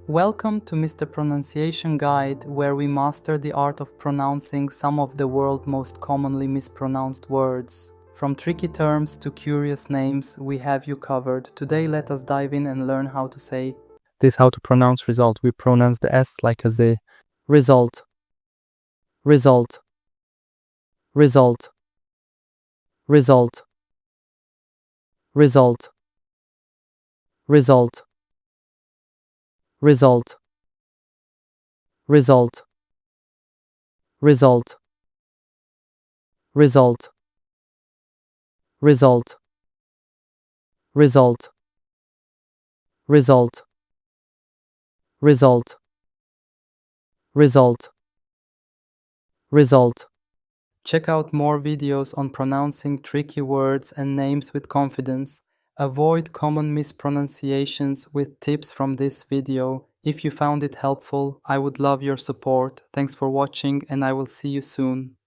Welcome to Mr. Pronunciation Guide, where we master the art of pronouncing some of the world's most commonly mispronounced words. From tricky terms to curious names, we have you covered. Today let us dive in and learn how to say This how to pronounce result. We pronounce the S like a Z. Result. Result. Result. Result. Result. Result. Result. Result. Result. Result. Result. Result. Result. Result. Result. Result. Check out more videos on pronouncing tricky words and names with confidence. Avoid common mispronunciations with tips from this video. If you found it helpful, I would love your support. Thanks for watching and I will see you soon.